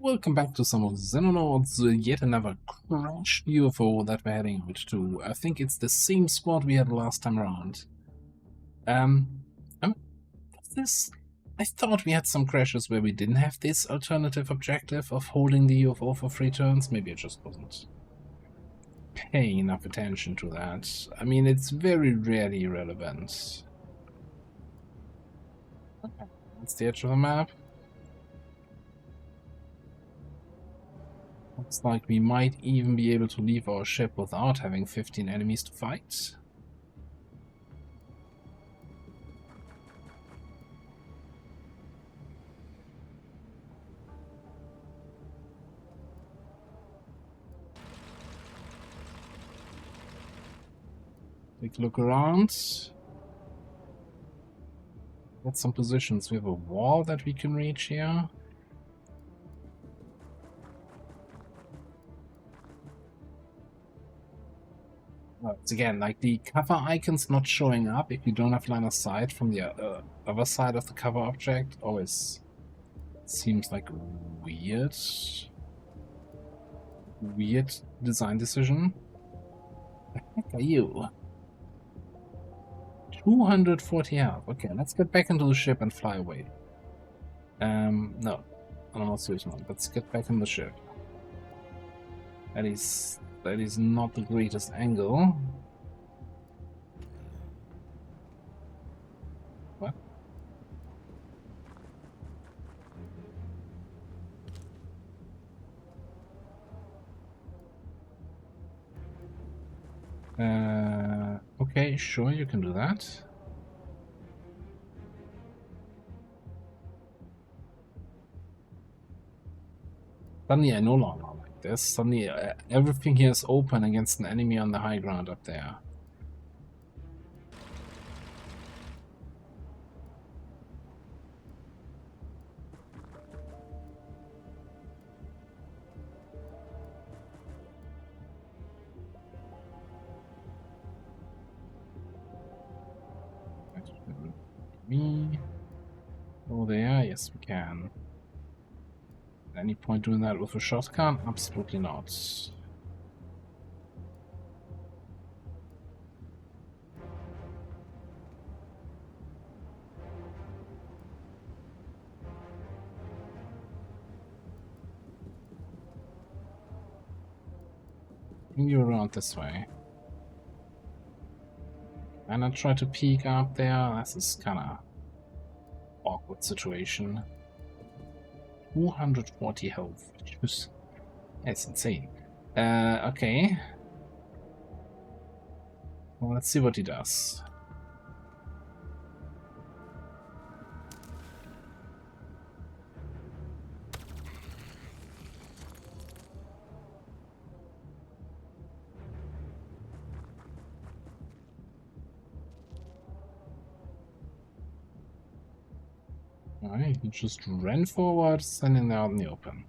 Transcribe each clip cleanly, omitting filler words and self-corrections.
Welcome back to some of Xenonauts, yet another crashed UFO that we're heading out to. I think it's the same squad we had last time around. What's this? I thought we had some crashes where we didn't have this alternative objective of holding the UFO for 3 turns. Maybe I just wasn't paying enough attention to that. I mean, it's very rarely relevant. Okay, that's the edge of the map. Looks like we might even be able to leave our ship without having 15 enemies to fight. Take a look around. Get some positions. We have a wall that we can reach here. It's again, like the cover icon's not showing up if you don't have line of sight from the other side of the cover object. Always seems like weird. Weird design decision. The heck are you? 240 health. Okay, let's get back into the ship and fly away. No. I'm not serious, man. Let's get back in the ship. That is not the greatest angle. What? Okay, sure, you can do that. Suddenly I no longer like this. Suddenly everything here is open against an enemy on the high ground up there. Me. Oh, there? Yes, we can. At any point doing that with a shotgun? Absolutely not. Bring you around this way. And I try to peek up there. This is kind of awkward situation. 240 health. That's insane. Okay. Well, let's see what he does. Alright, he just ran forward, standing there out in the open.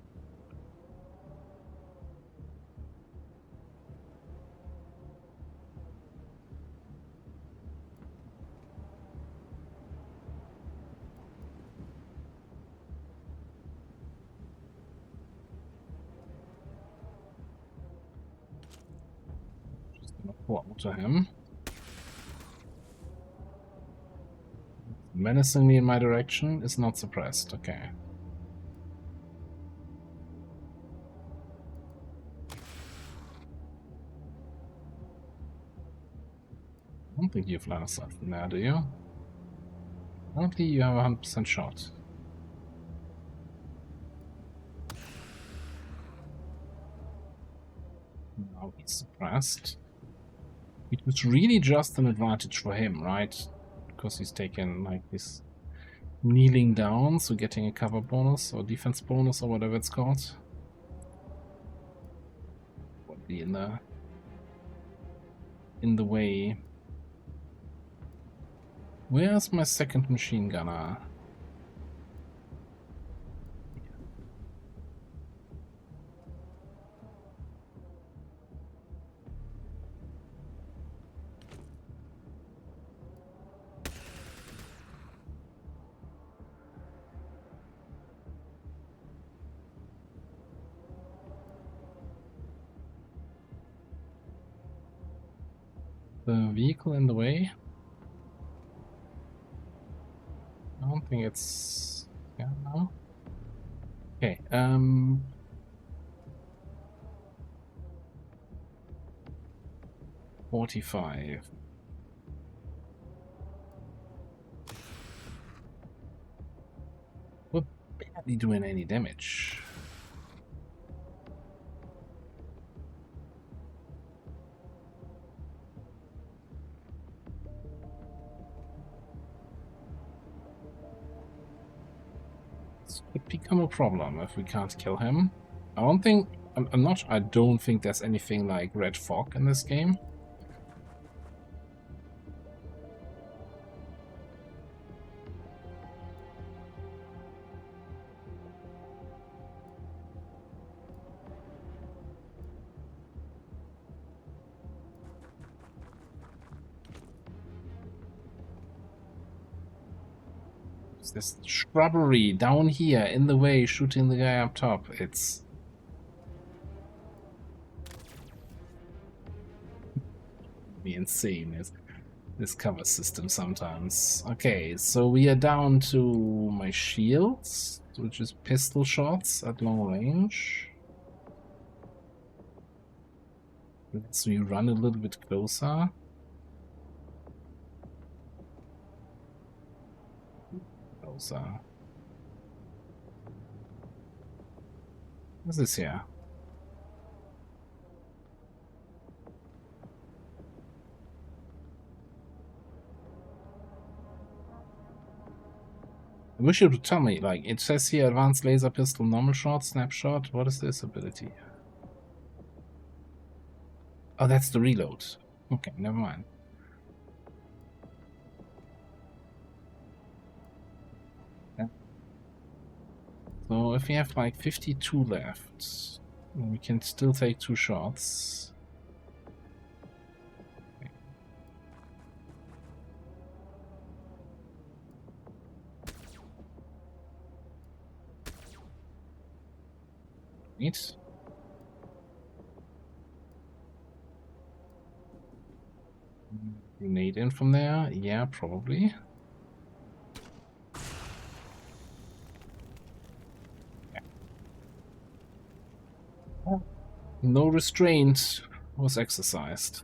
Just gonna pour out to him. Menacingly in my direction is not suppressed. Okay. I don't think you have line of sight from there, do you? I don't think you have a 100% shot. Now he's suppressed. It was really just an advantage for him, right? Because he's taken like this kneeling down, so getting a cover bonus or defense bonus or whatever it's called. Would be in the way. Where's my second machine gunner? the vehicle in the way? I don't think it's... Yeah, no? Okay, 45. We're barely doing any damage. This could become a problem if we can't kill him. I don't think... I don't think there's anything like red fog in this game. This shrubbery down here in the way, shooting the guy up top. It's be insane. This cover system sometimes. Okay, so we are down to my shields, which is pistol shots at long range. Let's we run a little bit closer. Closer. What's this here? I wish you would tell me, like, it says here advanced laser pistol, normal shot, snapshot. What is this ability? Oh, that's the reload. Okay, never mind. Yeah. So if we have like 52 left, we can still take 2 shots. Neat. Grenade in from there? Yeah, probably. Yeah. No restraint was exercised.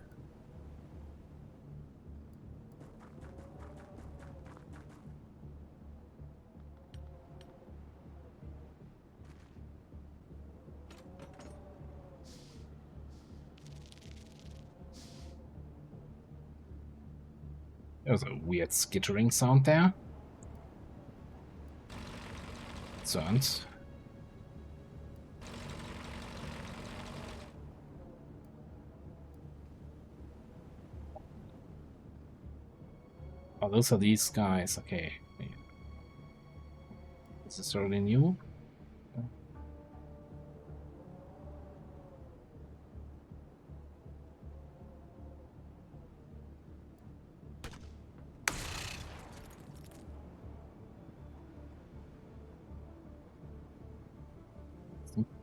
There was a weird skittering sound there. Concerned. Oh, those are these guys. Okay. Is this already new?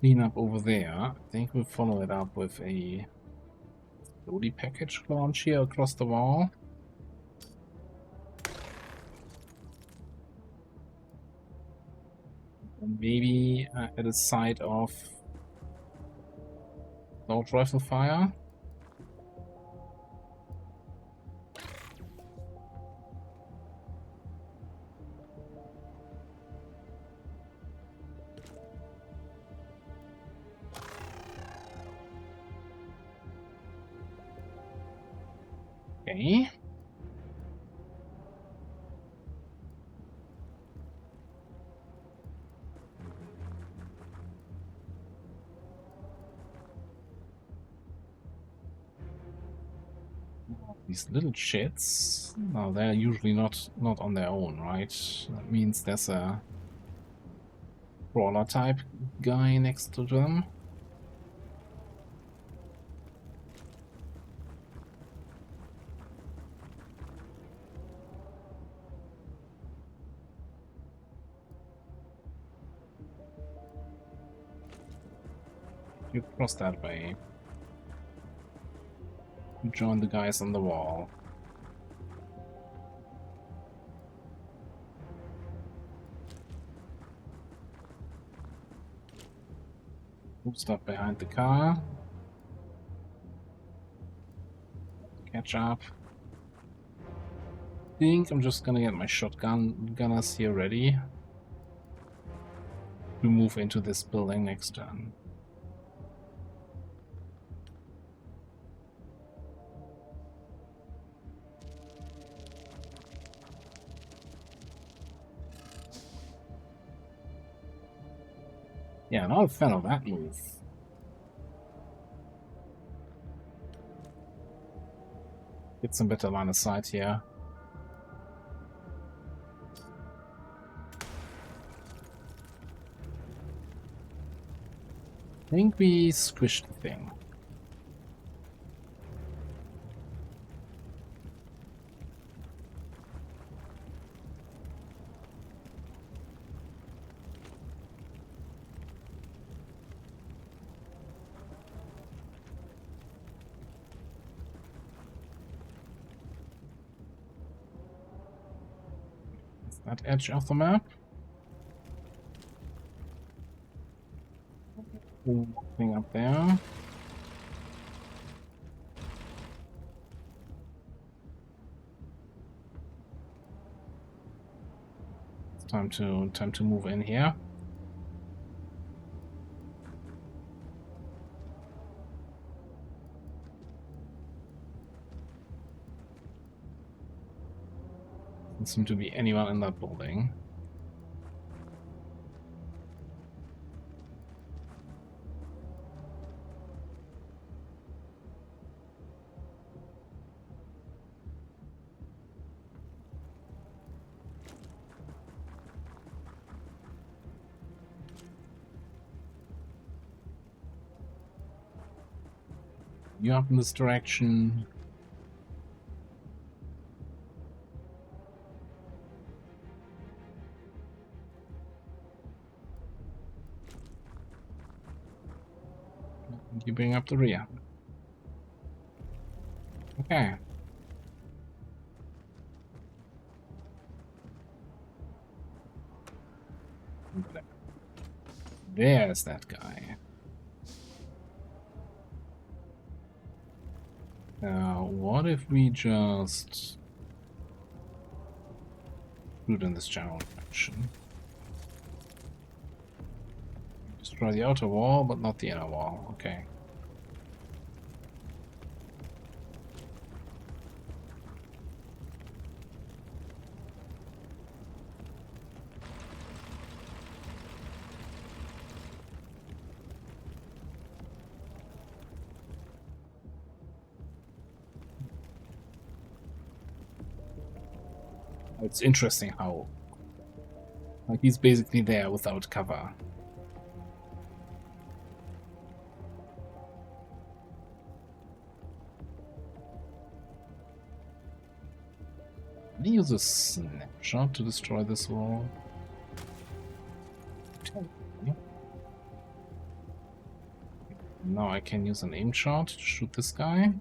Clean up over there. I think we'll follow it up with a loading package launch here across the wall. And maybe at the side of assault rifle fire. Okay. These little shits. No, they're usually not on their own, right? That means there's a crawler type guy next to them. You cross that way. Join the guys on the wall. Move stuff behind the car. Catch up. I think I'm just gonna get my gunners here ready to move into this building next turn. Yeah, not a fan of that move. Get some better line of sight here. I think we squished the thing. Is that edge of the map? Thing up there. It's time to move in here. Doesn't seem to be anyone in that building. You up in this direction. You bring up the rear. Okay. There's that guy. Now, what if we just shoot in this general direction? Destroy the outer wall, but not the inner wall. Okay. It's interesting how, like, he's basically there without cover. Can I use a snapshot to destroy this wall? Now I can use an aim shot to shoot this guy.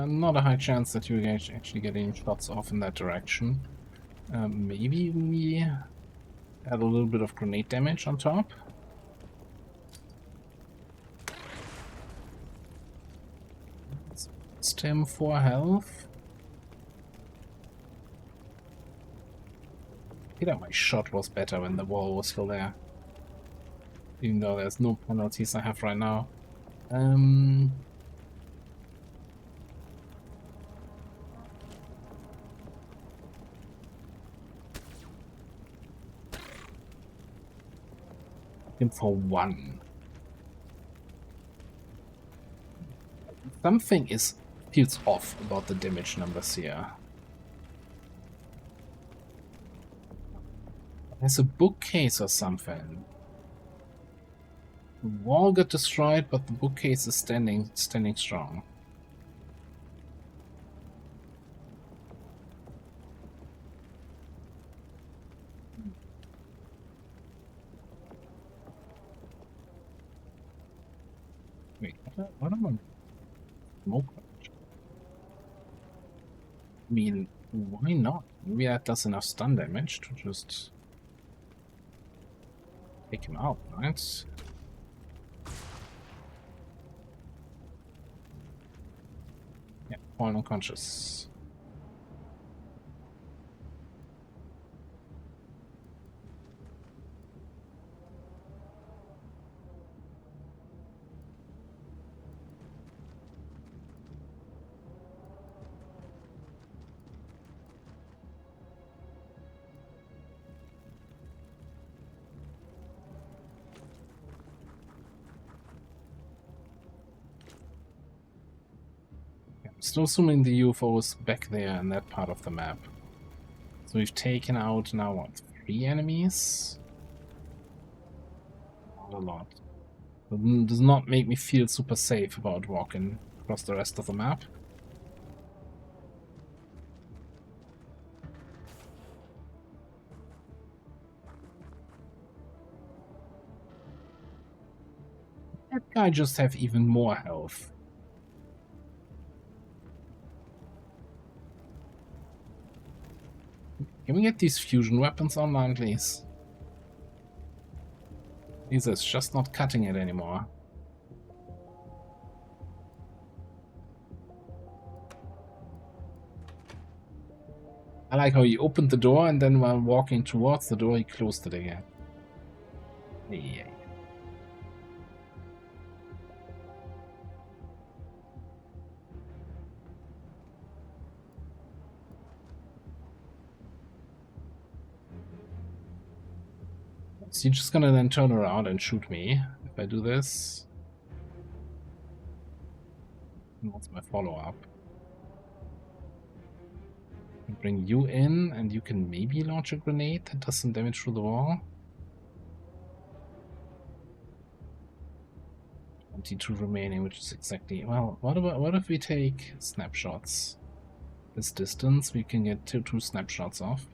Not a high chance that you actually getting shots off in that direction. Maybe we add a little bit of grenade damage on top. Stem 4 health. I think my shot was better when the wall was still there. Even though there's no penalties I have right now. Him for 1. Something feels off about the damage numbers here. There's a bookcase or something. The wall got destroyed, but the bookcase is standing strong. Wait, what am I? Smoke. I mean, why not? Maybe that does enough stun damage to just take him out, right? Yeah, fallen unconscious. I'm still assuming the UFO is back there in that part of the map. So we've taken out now, what, 3 enemies? Not a lot. It does not make me feel super safe about walking across the rest of the map. That guy just have even more health. Can we get these fusion weapons online, please? Jesus, just not cutting it anymore. I like how he opened the door and then while walking towards the door, he closed it again. Yeah. Is he just gonna then turn around and shoot me if I do this? And what's my follow-up? Bring you in, and you can maybe launch a grenade that does some damage through the wall. 22 remaining, which is exactly... Well, what if we take snapshots? This distance, we can get two snapshots off.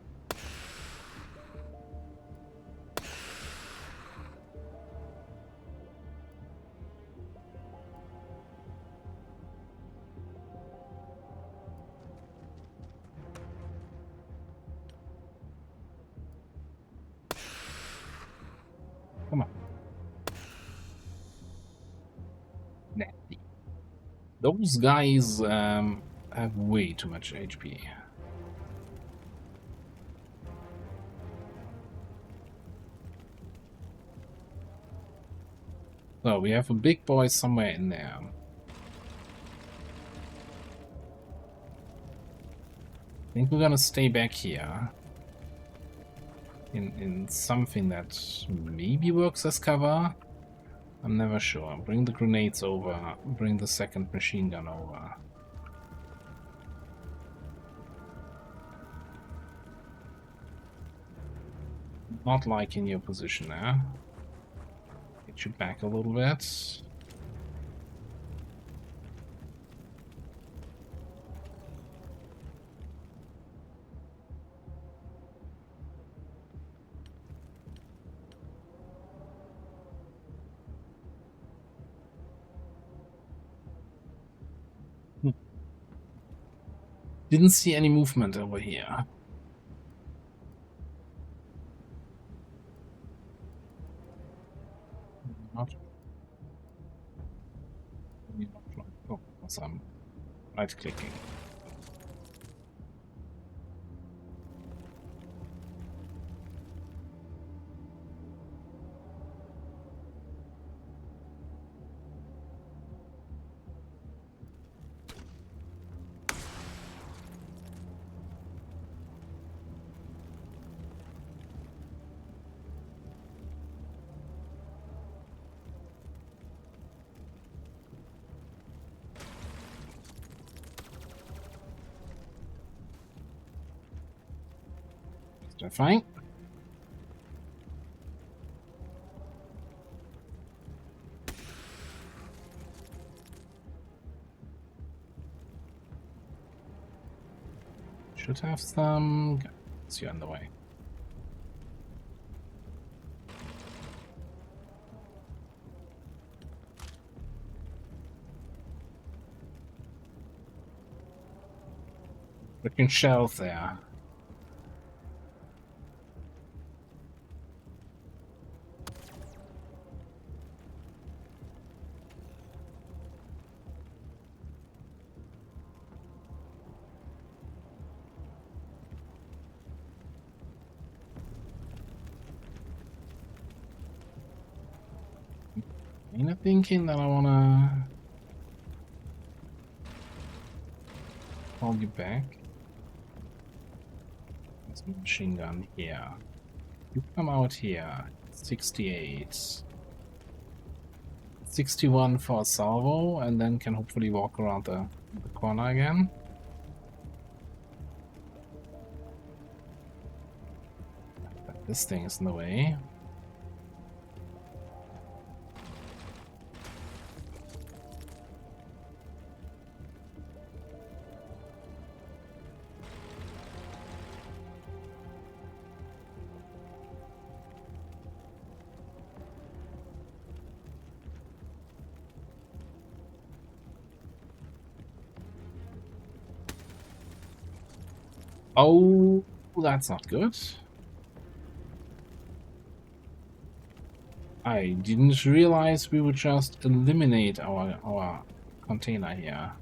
Come on. Nasty. Those guys have way too much HP. So we have a big boy somewhere in there. I think we're gonna stay back here. In something that maybe works as cover. I'm never sure. Bring the grenades over. Bring the second machine gun over. Not liking your position there. Get you back a little bit. Didn't see any movement over here. Not. Oh, I'm right clicking. Fine. Should have some guys here in the way. Freaking shells there. I'm thinking that I wanna hold you back. There's a machine gun here. You come out here. 68. 61 for a salvo, and then can hopefully walk around the corner again. But this thing is in the way. Oh, that's not good. I didn't realize we would just eliminate our container here.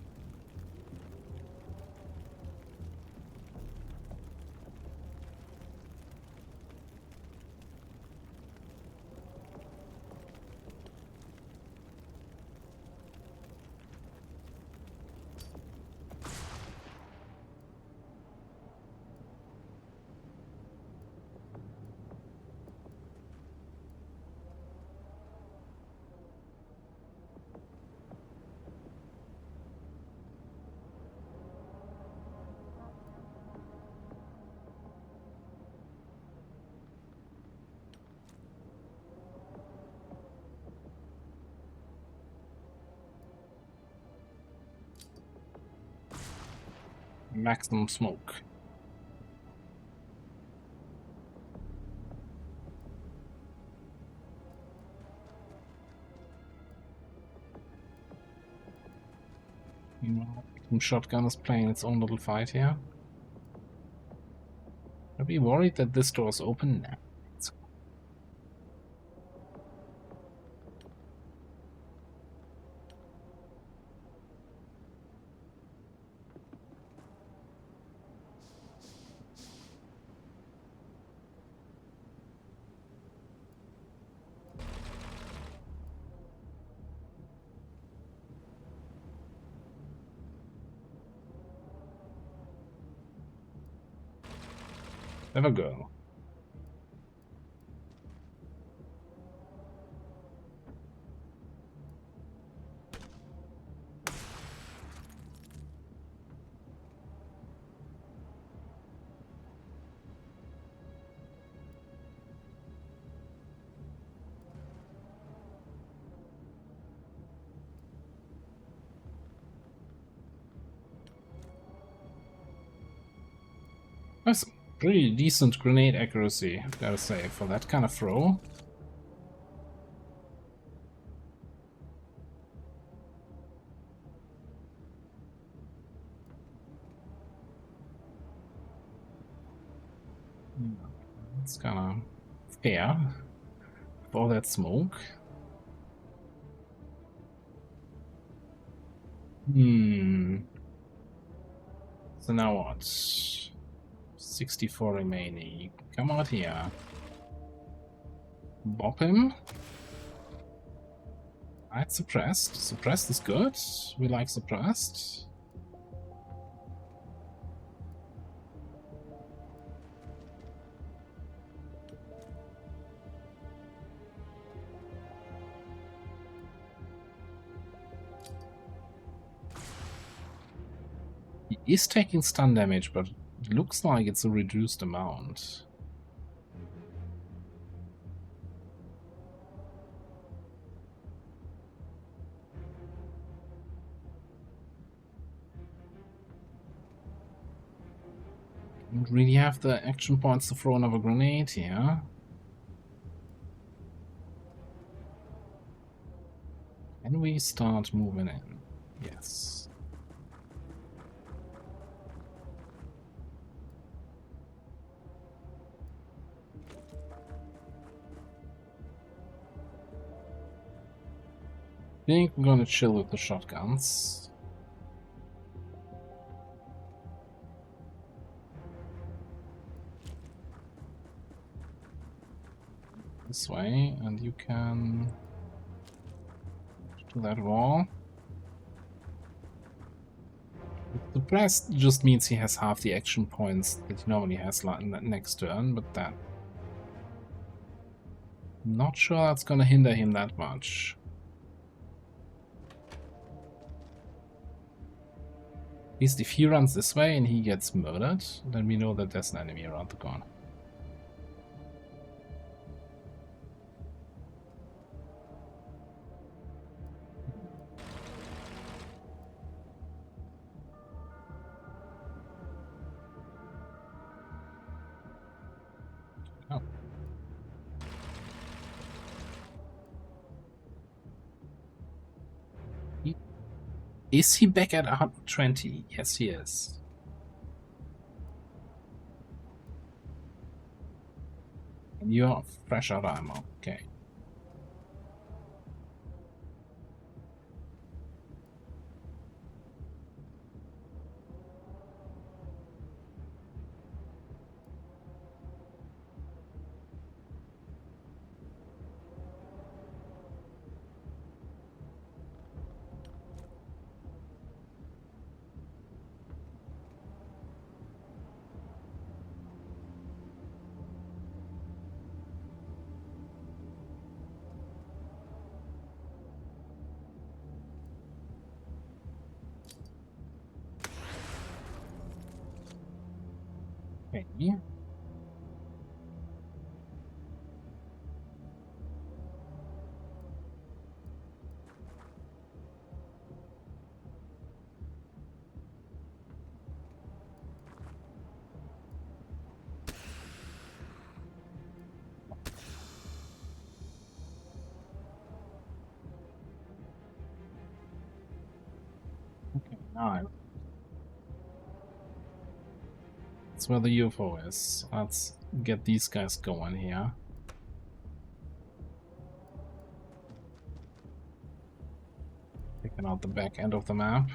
Maximum smoke. Shotgun is playing its own little fight here. Are we worried that this door is open now? Have a go. That's pretty decent grenade accuracy, I've gotta say, for that kind of throw. It's kind of fair for all that smoke. So now what? 64 remaining. Come out here. Bop him. Alright, suppressed. Suppressed is good. We like suppressed. He is taking stun damage, but it looks like it's a reduced amount. Don't really have the action points to throw another grenade here. Can we start moving in? Yes. I think we're gonna chill with the shotguns. This way, and you can do that wall. The press just means he has half the action points that he normally has next turn, but that... Not sure that's gonna hinder him that much. At least if he runs this way and he gets murdered, then we know that there's an enemy around the corner. Oh. Is he back at 120? Yes, he is. And you're fresh out of ammo. Okay. Okay. Okay, now that's where the UFO is. Let's get these guys going here. Taking out the back end of the map.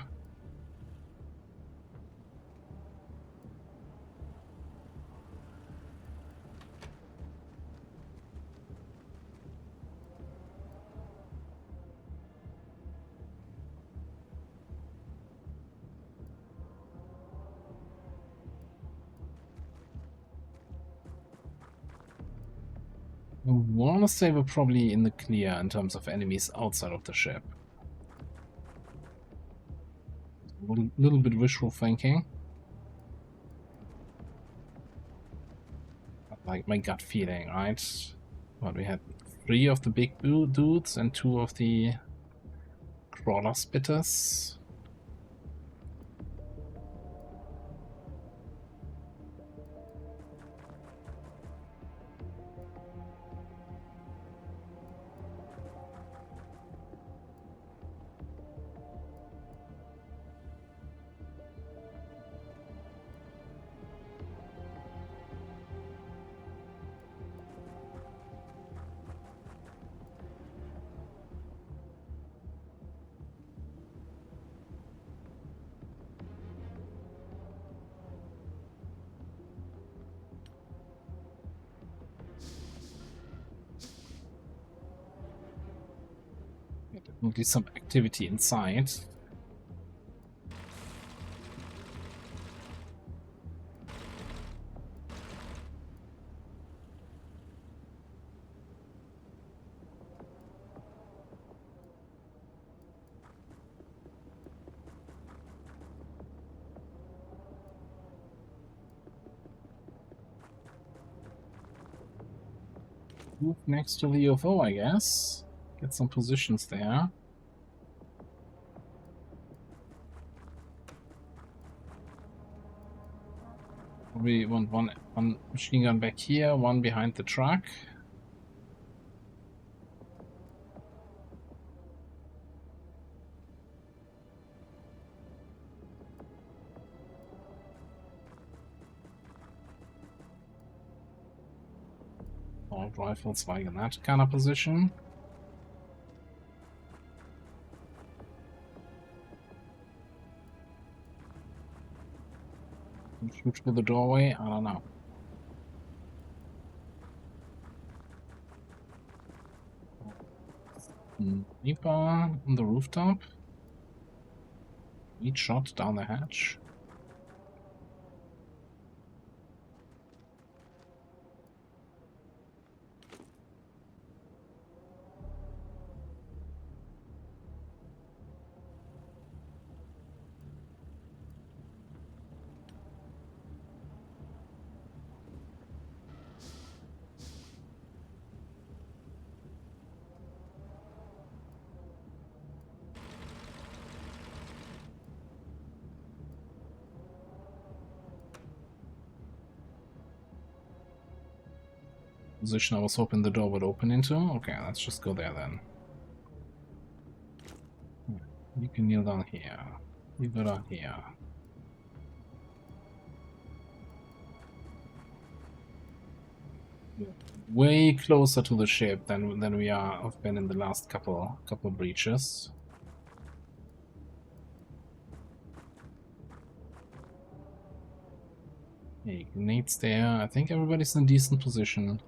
I want to say we're probably in the clear in terms of enemies outside of the ship. A little bit wishful thinking. Like my gut feeling, right? What, we had 3 of the big dudes and 2 of the crawler spitters. Definitely some activity inside. Move next to the UFO, I guess. Get some positions there. we want one machine gun back here, one behind the truck. All rifles like in that kind of position. Shoot through the doorway? I don't know. Sniper on the rooftop. Each shot down the hatch. Position I was hoping the door would open into. Okay, let's just go there then. You can kneel down here. You go down here. Way closer to the ship than we have been in the last couple breaches. Hey, grenades there. I think everybody's in a decent position.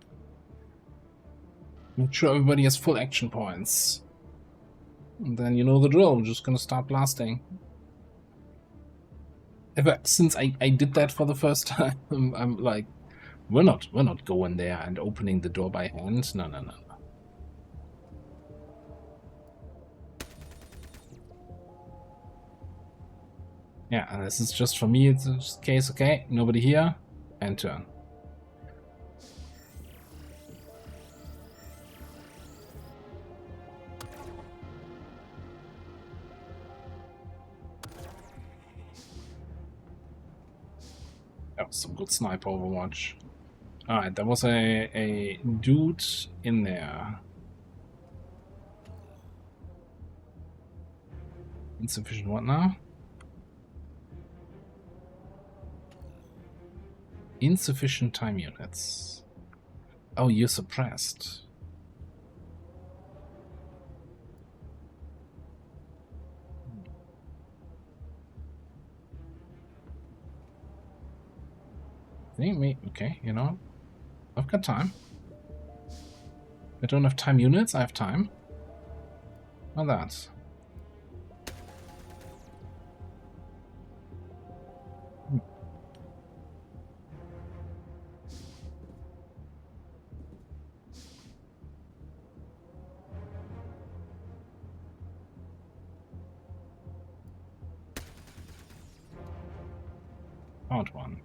Make sure everybody has full action points. And then you know the drill. I'm just gonna start blasting. Since I did that for the first time, I'm like, we're not going there and opening the door by hand. No. Yeah, and this is just for me. It's just case. Okay, nobody here, and turn. That was some good sniper overwatch. Alright, there was a dude in there. Insufficient what now? Insufficient time units. Oh, you're suppressed. Okay, you know, I've got time. I don't have time units, I have time. How that? Found one.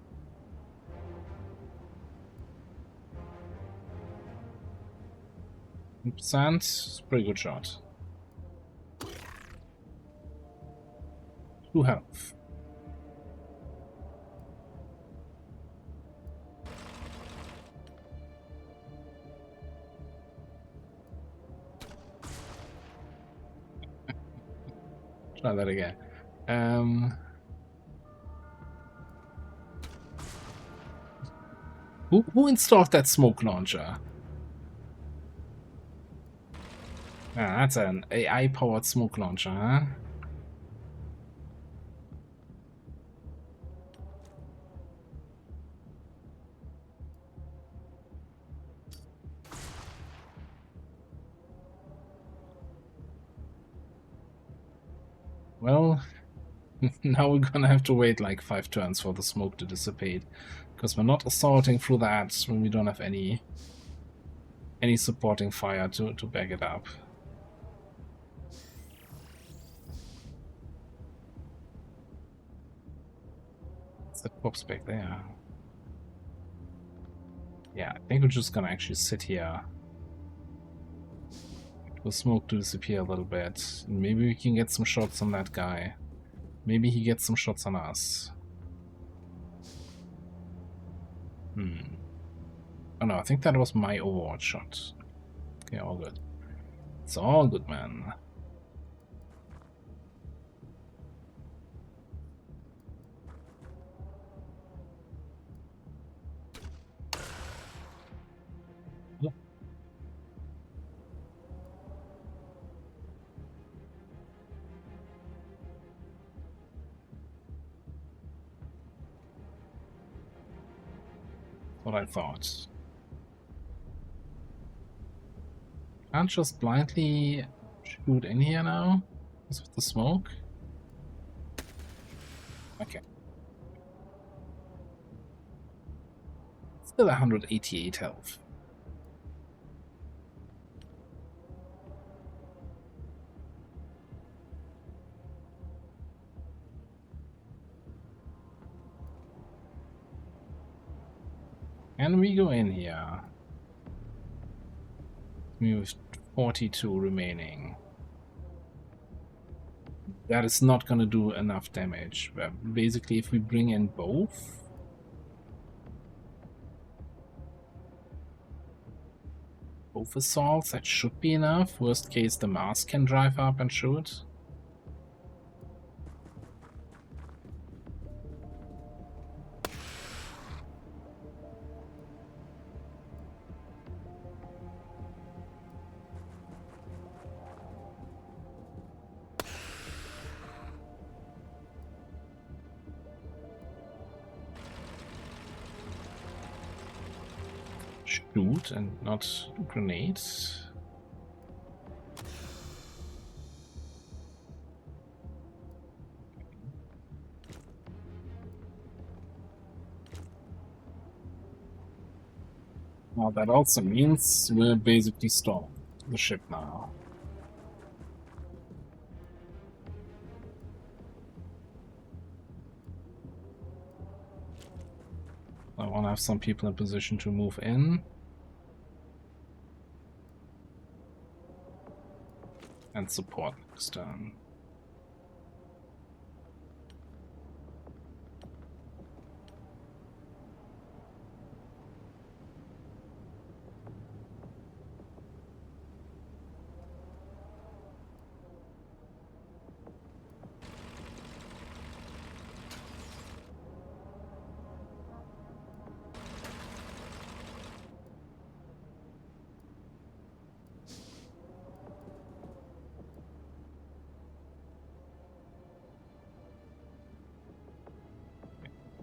It's a pretty good shot. 2 health. Try that again. Who installed that smoke launcher? Ah, that's an AI-powered smoke launcher, huh? Well, now we're gonna have to wait like 5 turns for the smoke to dissipate, because we're not assaulting through that when we don't have any supporting fire to back it up. What's that corpse back there? Yeah, I think we're just gonna actually sit here. For smoke to disappear a little bit. And maybe we can get some shots on that guy. Maybe he gets some shots on us. Oh no, I think that was my Overwatch shot. Okay, all good. It's all good, man. What I thought. Can't just blindly shoot in here now because of the smoke. Okay. Still 188 health. Can we go in here? We have 42 remaining. That is not going to do enough damage. Basically, if we bring in both... both assaults, that should be enough. Worst case, the mask can drive up and shoot. Shoot and not grenades. Well, that also means we're basically storming the ship now. I want to have some people in position to move in. And support next turn.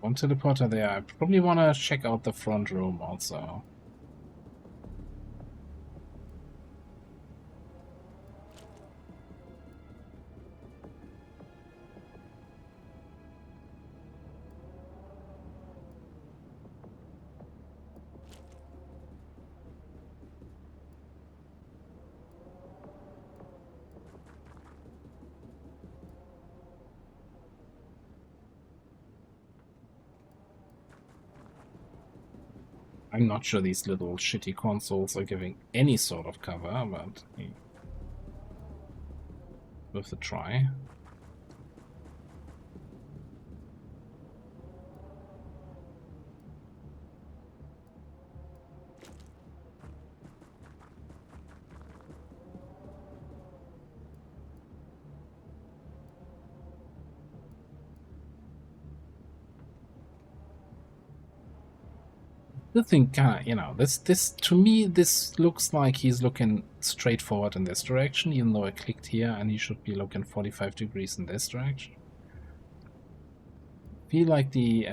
One teleporter there. I probably want to check out the front room also. I'm not sure these little shitty consoles are giving any sort of cover, but worth a try. The thing, you know, this to me, this looks like he's looking straight forward in this direction, even though I clicked here and he should be looking 45 degrees in this direction. I feel like the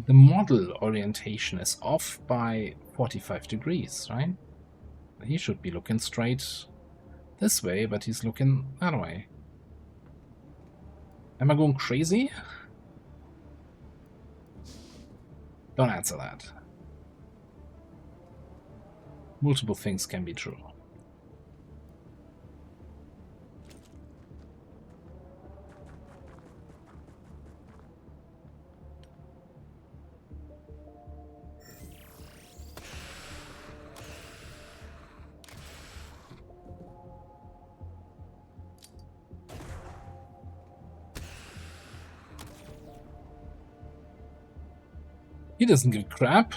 model orientation is off by 45 degrees, right? He should be looking straight this way, but he's looking that way. Am I going crazy? Don't answer that. Multiple things can be true. He doesn't give a crap.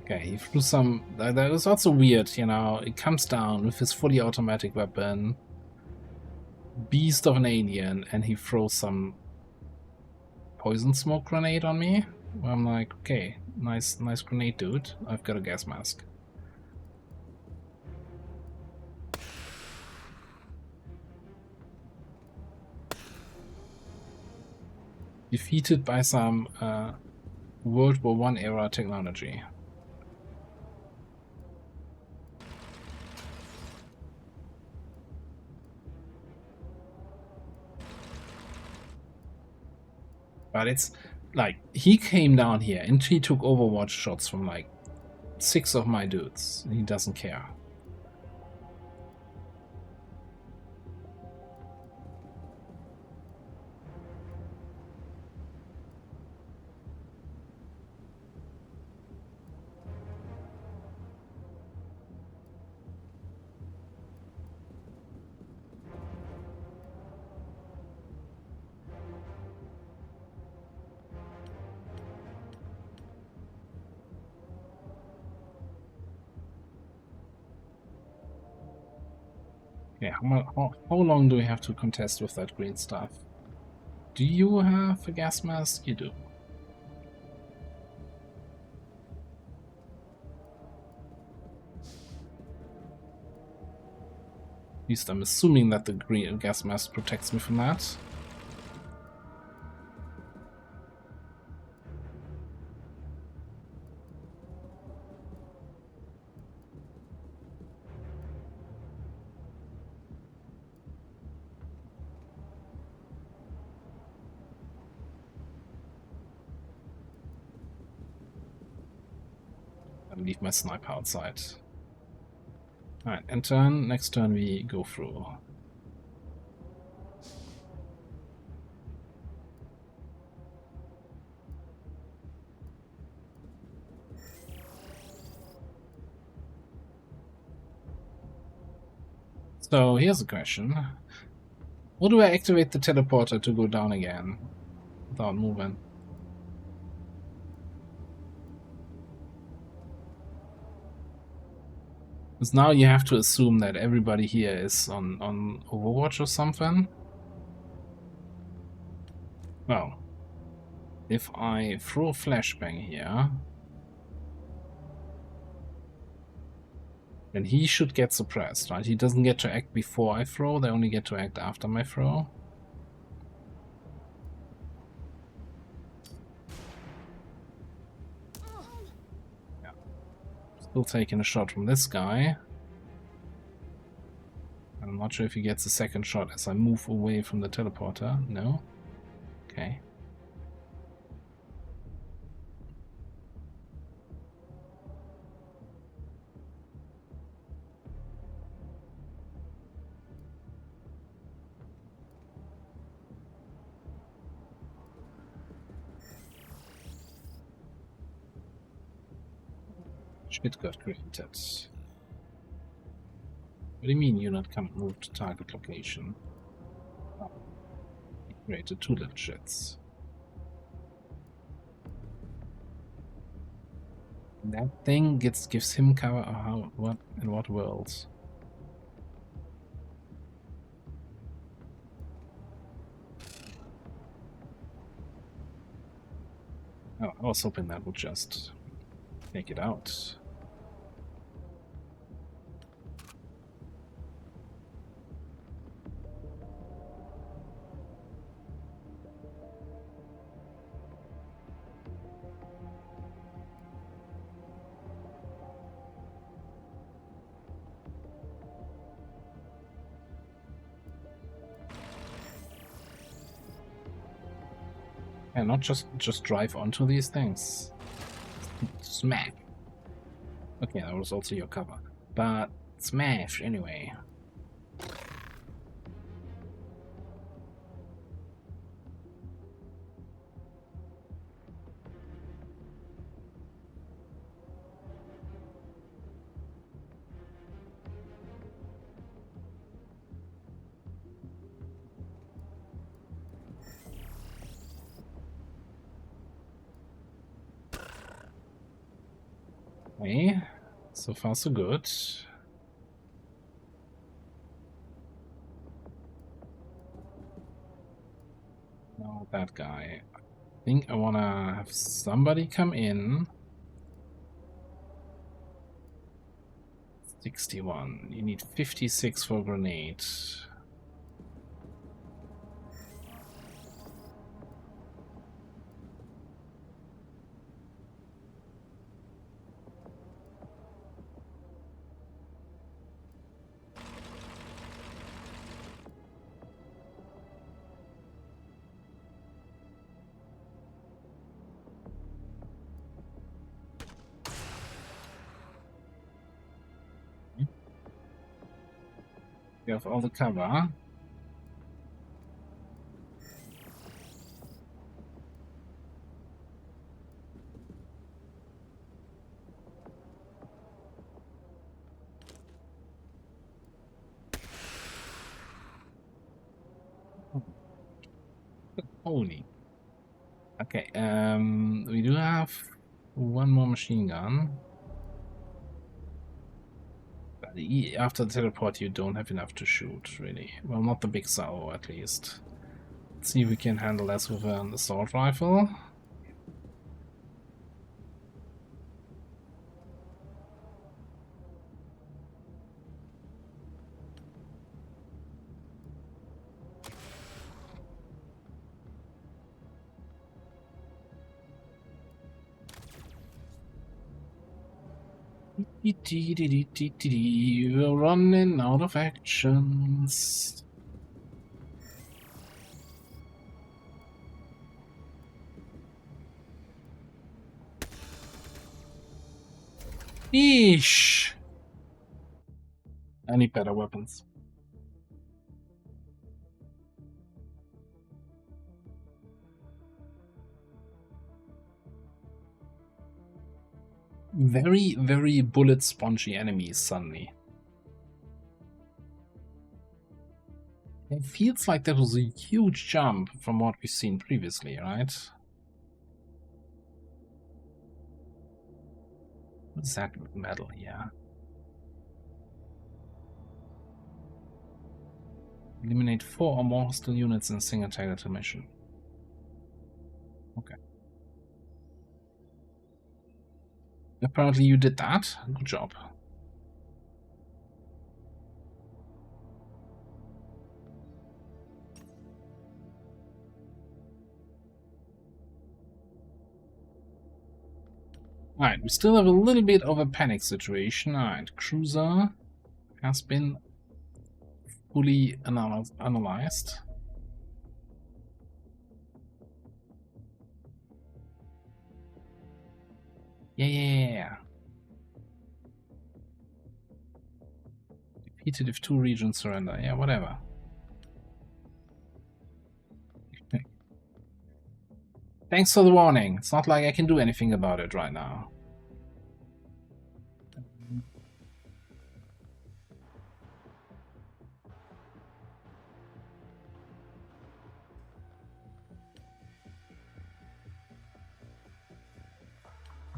Okay, he threw some... That was also weird, you know. It comes down with his fully automatic weapon. Beast of an alien, and he throws some poison smoke grenade on me. I'm like, okay, nice grenade, dude. I've got a gas mask. Defeated by some World War I era technology. But it's like, he came down here and he took Overwatch shots from like 6 of my dudes. And he doesn't care. Yeah, how long do we have to contest with that green stuff? Do you have a gas mask? You do. At least I'm assuming that the green gas mask protects me from that. And leave my sniper outside. Alright, end turn. Next turn we go through. So here's a question. Or do I activate the teleporter to go down again without moving? Because now you have to assume that everybody here is on Overwatch or something. Well, if I throw a flashbang here, then he should get suppressed, right? He doesn't get to act before I throw, they only get to act after my throw. Yeah. Still taking a shot from this guy. I'm not sure if he gets a second shot as I move away from the teleporter. No? Okay. Shit got created. What do you mean you're not can't move to target location? Oh, he created 2 little shits. That thing gives him cover. How? What? In what worlds? Oh, I was hoping that would just take it out. And not just drive onto these things. Smack. Okay, that was also your cover. But smash anyway. Okay, so far so good. Now that guy. I think I wanna have somebody come in. 61. You need 56 for a grenade. You have all the cover. Holy. Okay, we do have one more machine gun. But after the teleport, you don't have enough to shoot, really. Well, not the big salvo, at least. Let's see if we can handle this with an assault rifle. We're running out of actions. Eesh. I need better weapons. Very, very bullet spongy enemies suddenly. It feels like that was a huge jump from what we've seen previously, right? What's that metal here? Eliminate 4 or more hostile units in a single targeted mission. Okay. Apparently you did that. Good job. Alright, we still have a little bit of a panic situation. Alright, cruiser has been fully analyzed. Yeah. Defeated if 2 regions surrender. Yeah, whatever. Thanks for the warning. It's not like I can do anything about it right now.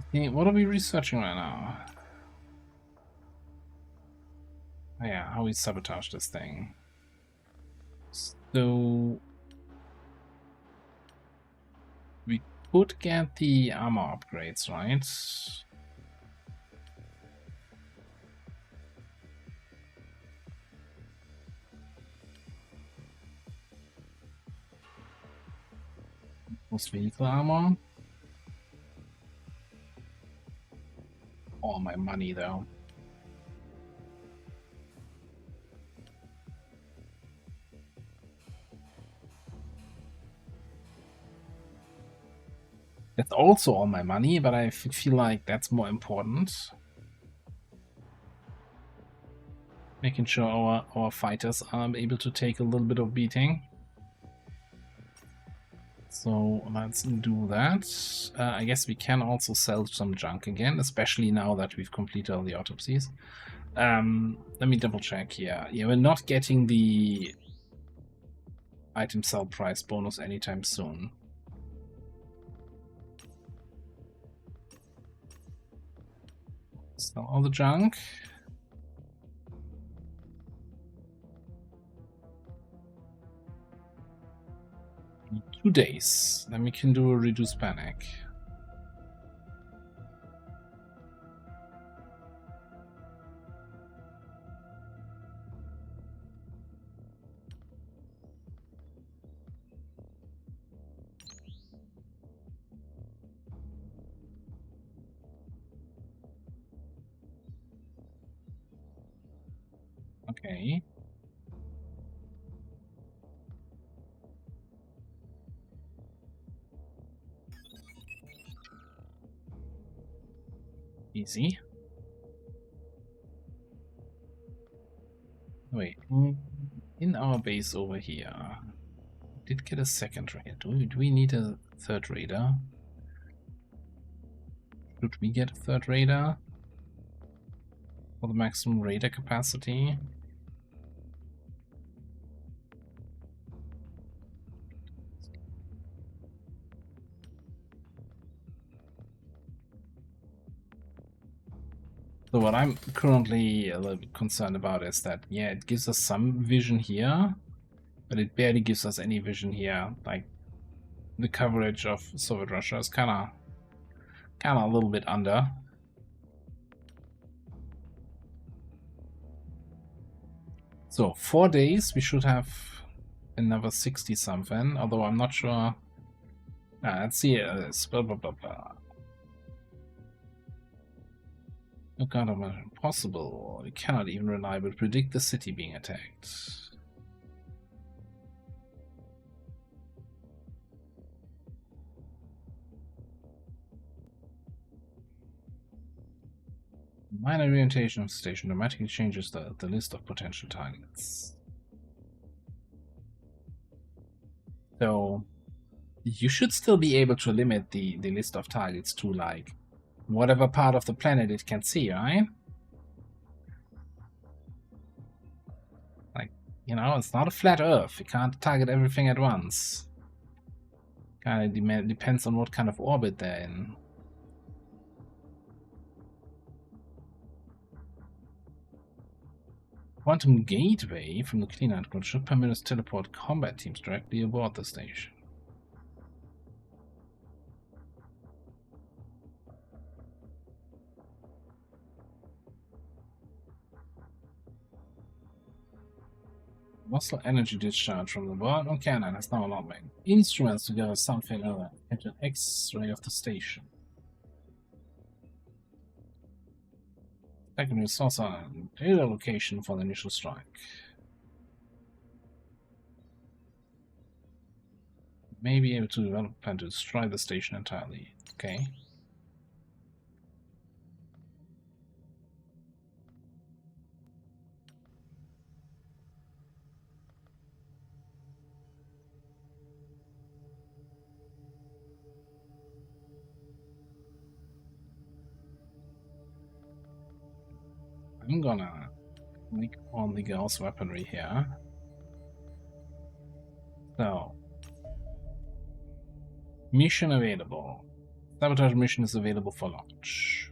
Okay, what are we researching right now? Oh yeah, how we sabotage this thing. So we could get the armor upgrades, right? Most vehicle armor. All my money though. That's also all my money, but I feel like that's more important. Making sure our fighters are able to take a little bit of beating. So let's do that. I guess we can also sell some junk again, especially now that we've completed all the autopsies. Let me double check here. Yeah, we're not getting the item sell price bonus anytime soon. Sell all the junk. In 2 days. Then we can do a reduced panic. Okay. Easy. Wait. In our base over here, we did get a second raider. Do we need a third raider? Should we get a third raider? For the maximum raider capacity? So what I'm currently a little bit concerned about is that, yeah, it gives us some vision here, but it barely gives us any vision here. Like, the coverage of Soviet Russia is kind of a little bit under. So 4 days, we should have another 60 something, although I'm not sure. Let's see, blah, blah, blah, blah. Oh god, impossible. We cannot even reliably predict the city being attacked. Minor orientation of the station dramatically changes the list of potential targets. So you should still be able to limit the list of targets to, like, whatever part of the planet it can see, right? Like, you know, it's not a flat Earth. You can't target everything at once. Kind of depends on what kind of orbit they're in. Quantum gateway from the cleanout grid should permit us to teleport combat teams directly aboard the station. Muscle energy discharge from the board. Okay, no, that's not a lot, man. Instruments to gather something other. Get an X-ray of the station. Secondary source on data location for the initial strike. May be able to develop a plan to destroy the station entirely. Okay. I'm gonna click on the Gauss weaponry here. So, mission available. Sabotage mission is available for launch.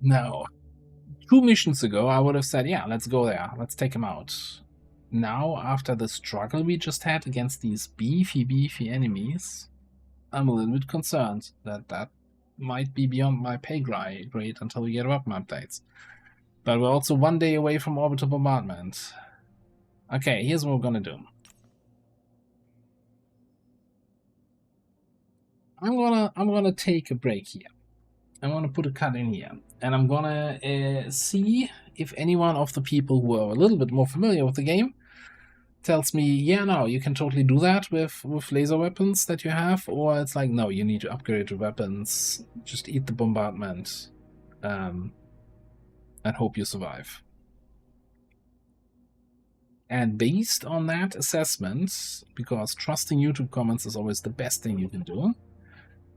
Now, 2 missions ago, I would have said, yeah, let's go there. Let's take him out. Now, after the struggle we just had against these beefy enemies, I'm a little bit concerned that that might be beyond my pay grade until we get weapon updates. But we're also 1 day away from orbital bombardment. Okay, here's what we're gonna do. I'm gonna take a break here. I'm gonna put a cut in here, and I'm gonna see if anyone of the people who are a little bit more familiar with the game tells me, yeah, no, you can totally do that with laser weapons that you have, or it's like, no, you need to upgrade your weapons, just eat the bombardment, and hope you survive. And based on that assessment, because trusting YouTube comments is always the best thing you can do,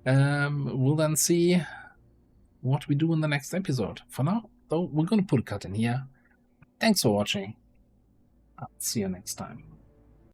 we'll then see what we do in the next episode. For now, though, we're going to put a cut in here. Thanks for watching. I'll see you next time.